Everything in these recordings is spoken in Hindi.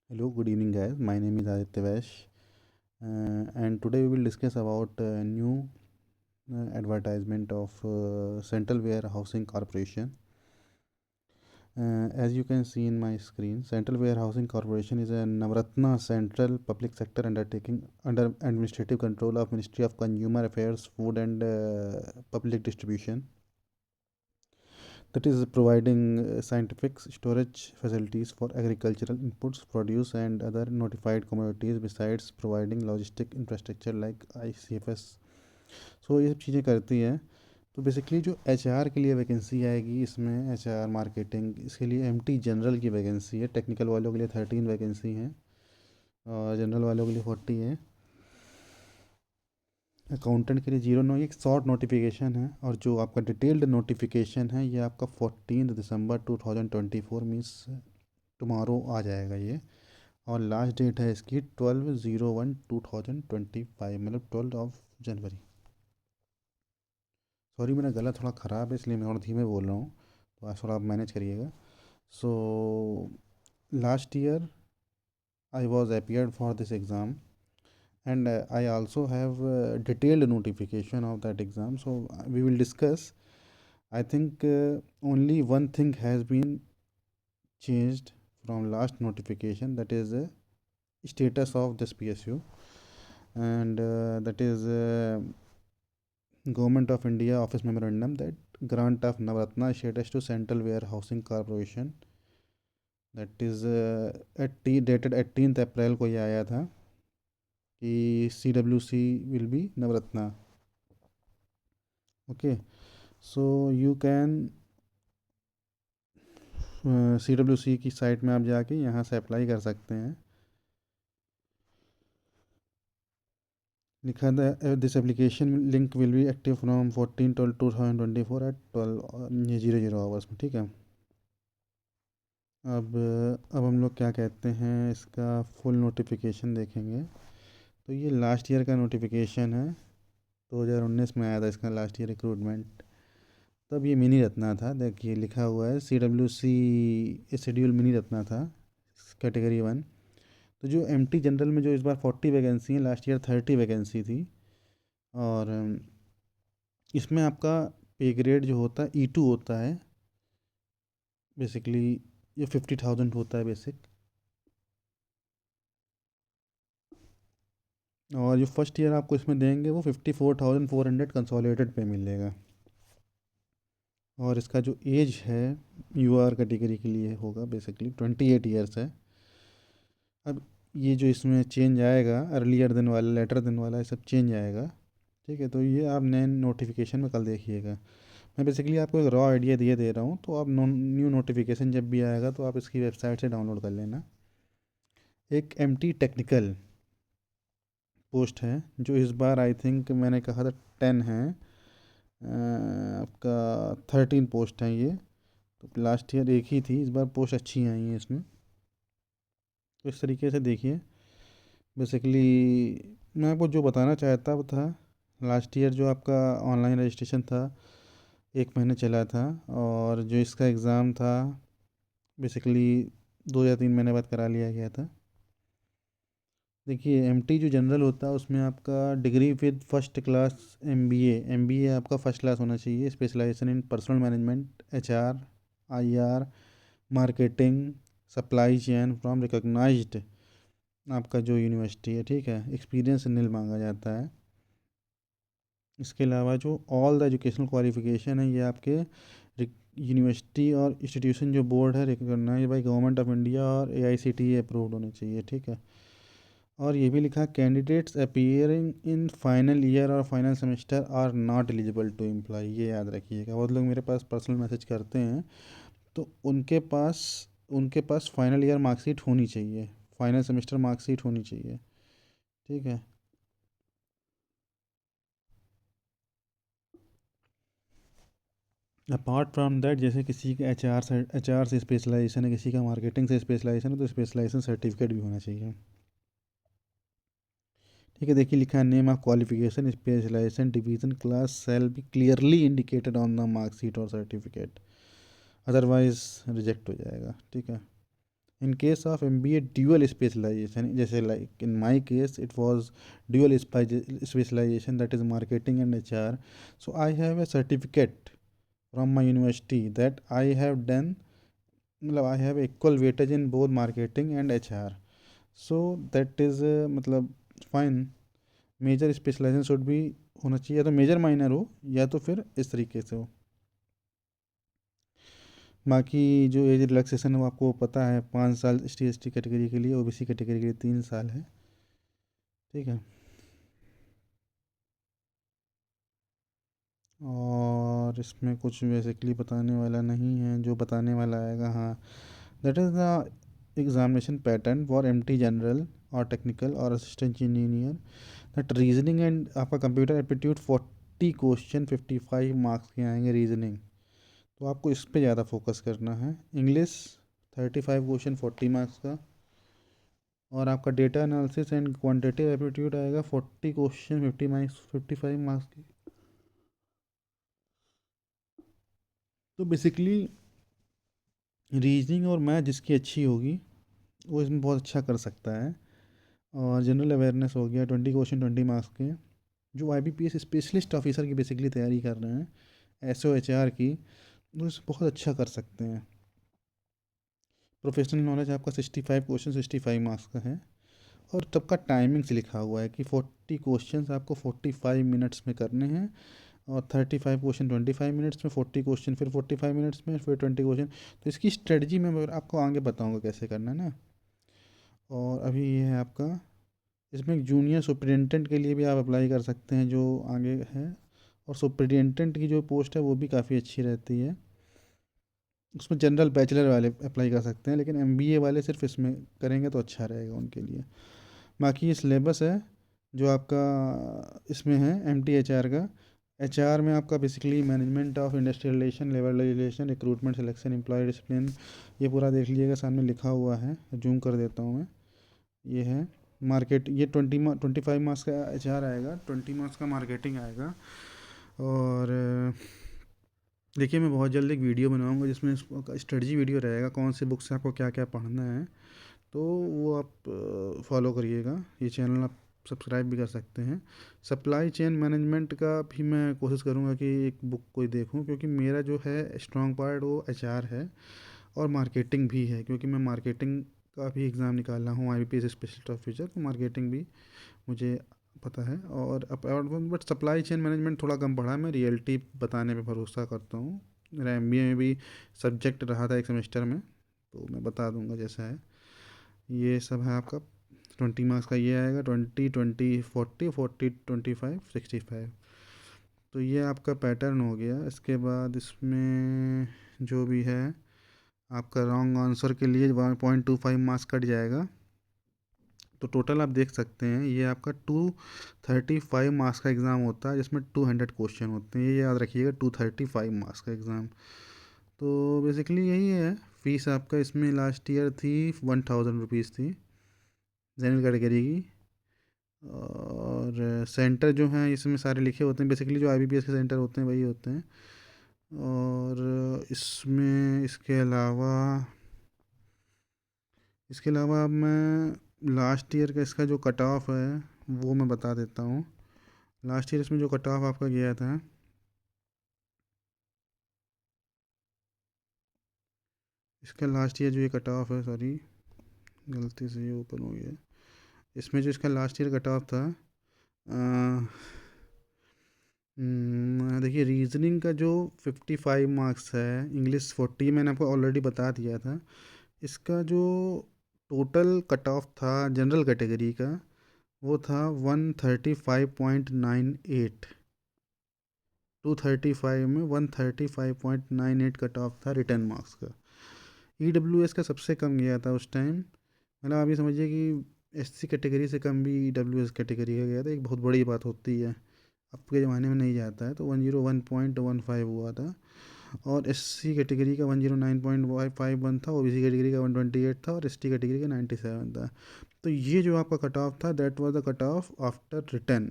Hello, good evening, guys. My name is Aditya Vash, and today we will discuss about new advertisement of Central Warehousing Corporation. As you can see in my screen, Central Warehousing Corporation is a Navratna central public sector undertaking under administrative control of Ministry of Consumer Affairs, Food and Public Distribution, that is providing scientific storage facilities for agricultural inputs, produce and other notified commodities besides providing logistic infrastructure like ICFS. सो ये सब चीज़ें करती है। तो बेसिकली जो HR के लिए वैकेंसी आएगी इसमें HR मार्केटिंग, इसके लिए MT जनरल की वैकेंसी है। टेक्निकल वालों के लिए 13 वैकेंसी हैं और जनरल वालों के लिए 40 है। अकाउंटेंट के लिए 09, ये एक शॉर्ट नोटिफिकेशन है। और जो आपका डिटेल्ड नोटिफिकेशन है ये आपका 14 दिसंबर 2024 मीन्स टुमारो आ जाएगा ये। और लास्ट डेट है इसकी 12/01/2025, मतलब 12 जनवरी। सॉरी, मेरा गला थोड़ा ख़राब है इसलिए मैं थोड़ा धीमे बोल रहा हूँ, तो आज थोड़ा आप मैनेज करिएगा। So last year I was appeared for this exam and I also have detailed notification of that exam, so we will discuss. I think only one thing has been changed from last notification, that is status of this PSU, and that is Government of India Office Memorandum that grant of Navratna status to Central Warehousing Corporation, that is dated 18th April को ये आया था कि CWC will be Navratna. Okay, so you can CWC की साइट में आप जाके यहाँ से अप्लाई कर सकते हैं। लिखा था this application link will be active from 14/12/2024 at 12:00 hours में। ठीक है, अब हम लोग क्या कहते हैं, इसका फुल नोटिफिकेशन देखेंगे। तो ये लास्ट ईयर का नोटिफिकेशन है, 2019 में आया था इसका लास्ट ईयर रिक्रूटमेंट। तब ये मिनी रत्ना था, देखिए लिखा हुआ है CWC शेड्यूल मिनी रत्ना था, कैटेगरी 1। तो जो MT जनरल में जो इस बार 40 वैकेंसी है, लास्ट ईयर 30 वैकेंसी थी। और इसमें आपका पे ग्रेड जो होता है E2 होता है बेसिकली, ये 50,000 होता है बेसिक। और जो फर्स्ट ईयर आपको इसमें देंगे वो 54,400 कंसोलिडेटेड पे मिलेगा। और इसका जो एज है UR कैटेगरी के लिए होगा बेसिकली 28 ईयर्स है। अब ये जो इसमें चेंज आएगा, अर्लियर दिन वाला, लेटर दिन वाला, ये सब चेंज आएगा। ठीक है, तो ये आप नए नोटिफिकेशन में कल देखिएगा। मैं बेसिकली आपको एक रॉ आइडिया दिए दे रहा हूँ, तो आप न्यू नोटिफिकेशन जब भी आएगा तो आप इसकी वेबसाइट से डाउनलोड कर लेना। एक MT टेक्निकल पोस्ट है जो इस बार आई थिंक मैंने कहा था 10 है, आपका 13 पोस्ट हैं ये। तो लास्ट ईयर एक ही थी, इस बार पोस्ट अच्छी आई हैं इसमें। तो इस तरीके से देखिए, बेसिकली मैं आपको जो बताना चाहता वो था, लास्ट ईयर जो आपका ऑनलाइन रजिस्ट्रेशन था 1 महीने चला था, और जो इसका एग्ज़ाम था बेसिकली 2 या 3 महीने बाद करा लिया गया था। देखिए MT जो जनरल होता है उसमें आपका degree with first class MBA आपका फर्स्ट क्लास होना चाहिए, specialisation in personnel management, HR, IR, marketing, supply chain from recognised आपका जो यूनिवर्सिटी है। ठीक है, एक्सपीरियंस नील मांगा जाता है। इसके अलावा जो ऑल द एजुकेशनल क्वालिफिकेशन है ये आपके यूनिवर्सिटी और इंस्टीट्यूशन जो बोर्ड है recognise by government of India और AICTE अप्रूव्ड होने चाहिए। ठीक है, और ये भी लिखा candidates appearing in final year और final semester are not eligible to employ, ये याद रखिएगा। बहुत लोग मेरे पास पर्सनल मैसेज करते हैं, तो उनके पास फाइनल ईयर मार्कशीट होनी चाहिए, फाइनल सेमेस्टर मार्कशीट होनी चाहिए। ठीक है, अपार्ट फ्रॉम दैट जैसे किसी का HR से स्पेशलाइजेशन है, किसी का मार्केटिंग से स्पेशलाइजेशन है, तो स्पेशलाइजेशन सर्टिफिकेट भी होना चाहिए। ठीक है, देखिए लिखा है name of qualification specialisation division class shall be clearly indicated on the marksheet और सर्टिफिकेट, अदरवाइज रिजेक्ट हो जाएगा। ठीक है, in case of MBA dual specialisation, जैसे like in my case it was dual specialisation, that is marketing and HR. So I have a certificate from my university that I have done, मतलब I have equal weightage in both marketing and HR. So that is मतलब फाइन. मेजर स्पेशलाइजेशन शुड भी होना चाहिए, या तो मेजर माइनर हो या तो फिर इस तरीके से हो. बाकी जो एज रिलैक्सेशन है वो आपको पता है, 5 साल ST कैटेगरी के लिए, OBC कैटेगरी के लिए 3 साल है. ठीक है. और इसमें कुछ बेसिकली बताने वाला नहीं है, जो बताने वाला आएगा, हाँ, that is the examination pattern for MT general और टेक्निकल और assistant engineer. That reasoning and आपका कंप्यूटर एप्टीट्यूड 40 क्वेश्चन 55 मार्क्स के आएंगे रीजनिंग, तो आपको इस पे ज़्यादा फोकस करना है. इंग्लिश 35 क्वेश्चन 40 मार्क्स का. और आपका data analysis and quantitative aptitude आएगा 40 क्वेश्चन 55 मार्क्स की. तो बेसिकली रीजनिंग और मैथ जिसकी अच्छी होगी वो इसमें बहुत अच्छा कर सकता है. और जनरल अवेयरनेस हो गया, 20 क्वेश्चन 20 मार्क्स के. जो IBPS स्पेशलिस्ट ऑफिसर की बेसिकली तैयारी कर रहे हैं, SOHR की, तो इसे बहुत अच्छा कर सकते हैं. प्रोफेशनल नॉलेज आपका 65 क्वेश्चन 65 मार्क्स का है. और सबका टाइमिंग से लिखा हुआ है कि 40 क्वेश्चन आपको 45 मिनट्स में करने हैं, और 35 क्वेश्चन 25 मिनट्स में, 40 क्वेश्चन फिर 45 मिनट्स में, फिर 20 क्वेश्चन. तो इसकी स्ट्रेटजी मैं आपको आगे बताऊंगा कैसे करना है ना. और अभी ये है आपका, इसमें जूनियर सुपरिटेंडेंट के लिए भी आप अप्लाई कर सकते हैं जो आगे है. और सुपरिटेंडेंट की जो पोस्ट है वो भी काफ़ी अच्छी रहती है. उसमें जनरल बैचलर वाले अप्लाई कर सकते हैं, लेकिन MBA वाले सिर्फ इसमें करेंगे तो अच्छा रहेगा उनके लिए. बाकी ये सिलेबस है जो आपका इसमें है MT HR का. HR में आपका basically management of industrial relation, labour relation, recruitment, selection, employee discipline, ये पूरा देख लीजिएगा, सामने लिखा हुआ है, जूम कर देता हूँ मैं. ये है मार्केट, ये 25 मार्क्स का HR आएगा, 20 मार्क्स का मार्केटिंग आएगा. और देखिए मैं बहुत जल्द एक वीडियो बनाऊंगा जिसमें स्ट्रेटजी वीडियो रहेगा, कौन सी बुक से आपको क्या क्या पढ़ना है. तो वो आप फॉलो करिएगा. ये चैनल आप सब्सक्राइब भी कर सकते हैं. सप्लाई चेन मैनेजमेंट का भी मैं कोशिश करूँगा कि एक बुक कोई देखूँ, क्योंकि मेरा जो है स्ट्रॉन्ग पार्ट वो HR है, और मार्केटिंग भी है, क्योंकि मैं मार्केटिंग का भी एग्ज़ाम निकाला हूँ IBPS स्पेशलिस्ट ऑफिसर, तो मार्केटिंग भी मुझे पता है. और बट सप्लाई चेन मैनेजमेंट थोड़ा कम पढ़ा है, मैं रियलिटी बताने पे भरोसा करता हूँ. मेरा MBA में भी सब्जेक्ट रहा था एक सेमेस्टर में, तो मैं बता दूंगा जैसा है. ये सब है आपका. 20 मार्क्स का ये आएगा, 20 20 40 40 25 65. तो ये आपका पैटर्न हो गया. इसके बाद इसमें जो भी है आपका रॉन्ग आंसर के लिए 1.25 मार्क्स कट जाएगा. तो टोटल आप देख सकते हैं ये आपका 235 मार्क्स का एग्ज़ाम होता है, जिसमें 200 क्वेश्चन होते हैं. ये याद रखिएगा, 235 मार्क्स का एग्ज़ाम. तो बेसिकली यही है. फ़ीस आपका इसमें लास्ट ईयर थी 1000 रुपीज़ थी जनरल कैटेगरी की. और सेंटर जो हैं इसमें सारे लिखे होते हैं, बेसिकली जो IBPS के सेंटर होते हैं वही होते हैं. और इसमें इसके अलावा अब मैं लास्ट ईयर का इसका जो कट ऑफ है वो मैं बता देता हूँ. लास्ट ईयर इसमें जो कट ऑफ आपका गया था, इसका लास्ट ईयर जो ये कट ऑफ है, सॉरी गलती से ये ओपन हो गया. इसमें जो इसका लास्ट ईयर कट ऑफ था, देखिए रीजनिंग का जो 55 मार्क्स है, इंग्लिश 40, मैंने आपको ऑलरेडी बता दिया था. इसका जो टोटल कट ऑफ था जनरल कैटेगरी का, वो था 135.98. 235 में 135.98 कट ऑफ था रिटर्न मार्क्स का. EWS का सबसे कम गया था उस टाइम, मतलब आप ये समझिए कि SC कैटेगरी से कम भी EWS कैटेगरी का गया था. एक बहुत बड़ी बात होती है, अब के ज़माने में नहीं जाता है. तो 101.15 हुआ था. और SC कैटेगरी का 109.51 था, OBC कैटेगरी का 128 था, और ST कैटेगरी का 97 था. तो ये जो आपका कट ऑफ था that was the cut off after return.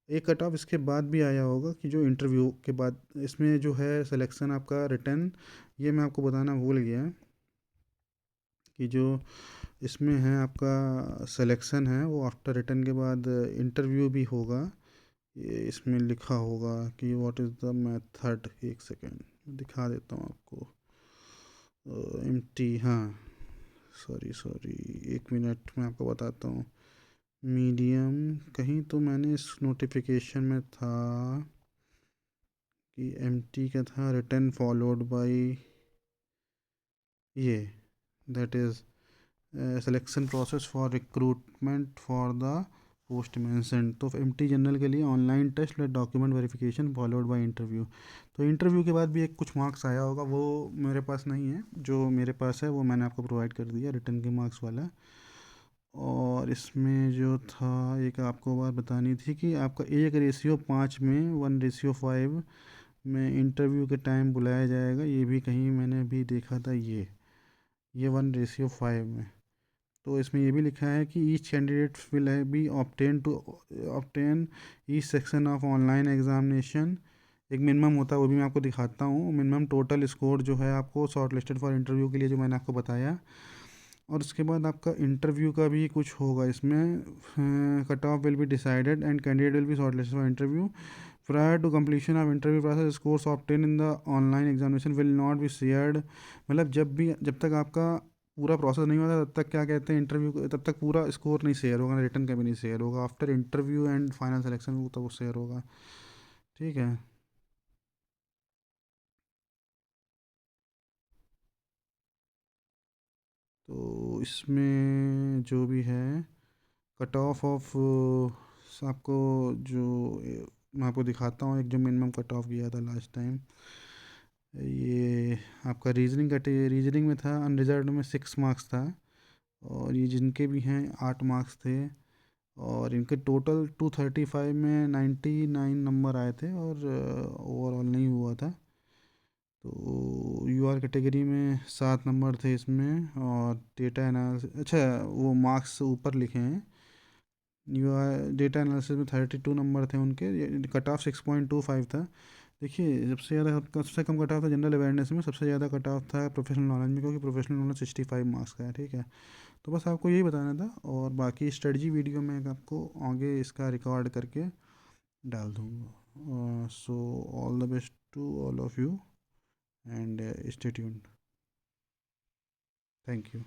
एक कट ऑफ इसके बाद भी आया होगा कि जो इंटरव्यू के बाद इसमें जो है सिलेक्शन आपका रिटर्न, ये मैं आपको बताना भूल गया. कि जो इसमें है आपका सिलेक्शन है वो आफ्टर रिटर्न के बाद इंटरव्यू भी होगा। ये इसमें लिखा होगा कि व्हाट इज़ द मेथड। एक सेकेंड दिखा देता हूँ आपको। एम टी, हाँ, सॉरी सॉरी, एक मिनट मैं आपको बताता हूँ। मीडियम, कहीं तो मैंने इस नोटिफिकेशन में था कि एम टी का था रिटर्न फॉलोड बाय ये, that is selection process for recruitment for the post mention. तो एम टी जनरल के लिए online test with document verification followed by interview. तो इंटरव्यू के बाद भी एक कुछ मार्क्स आया होगा, वो मेरे पास नहीं है। जो मेरे पास है वो मैंने आपको प्रोवाइड कर दिया, रिटर्न के मार्क्स वाला। और इसमें जो था, एक आपको बात बतानी थी कि आपका 1:5 में, 1:5 में इंटरव्यू के टाइम बुलाया जाएगा। ये भी कहीं मैंने भी देखा था, ये 1:5 में। तो इसमें ये भी लिखा है कि each candidate will B obtain each section of online examination. एक मिनिमम होता है, वो भी मैं आपको दिखाता हूँ। मिनिमम टोटल स्कोर जो है आपको शॉर्ट लिस्टेड फॉर इंटरव्यू के लिए, जो मैंने आपको बताया। और उसके बाद आपका इंटरव्यू का भी कुछ होगा इसमें। Cut off will be decided and candidate will be short listed for interview prior to completion of interview process. Scores obtain in the online examination will not be shared. मतलब जब तक आपका पूरा प्रोसेस नहीं होता तब तक, क्या कहते हैं, इंटरव्यू, तब तक पूरा स्कोर नहीं शेयर होगा, रिटर्न का भी नहीं शेयर होगा। After interview and final selection वो तब वो शेयर होगा। ठीक है। तो इसमें जो भी है, कट ऑफ आपको, जो मैं आपको दिखाता हूँ, एक जो मिनिमम कट ऑफ किया था लास्ट टाइम। ये आपका रीजनिंग में था, अनरिजर्व्ड में 6 मार्क्स था। और ये जिनके भी हैं 8 मार्क्स थे। और इनके टोटल 235 में 99 नंबर आए थे, और ओवरऑल नहीं हुआ था। तो यू आर कैटेगरी में 7 नंबर थे इसमें। और डेटा एनालिसिस, अच्छा, वो मार्क्स ऊपर लिखे हैं। यू आर डेटा एनालिसिस में 32 नंबर थे उनके। कट ऑफ 6.25 था। देखिए, सबसे कम कट ऑफ था जनरल अवेयरनेस में, सबसे ज़्यादा कट ऑफ था प्रोफेशनल नॉलेज में, क्योंकि प्रोफेशनल नॉलेज 65 मार्क्स का है। ठीक है। तो बस आपको यही बताना था, और बाकी स्ट्रेटजी वीडियो में आपको आगे इसका रिकॉर्ड करके डाल दूँगा। So all the best to all of you, and stay tuned. Thank you.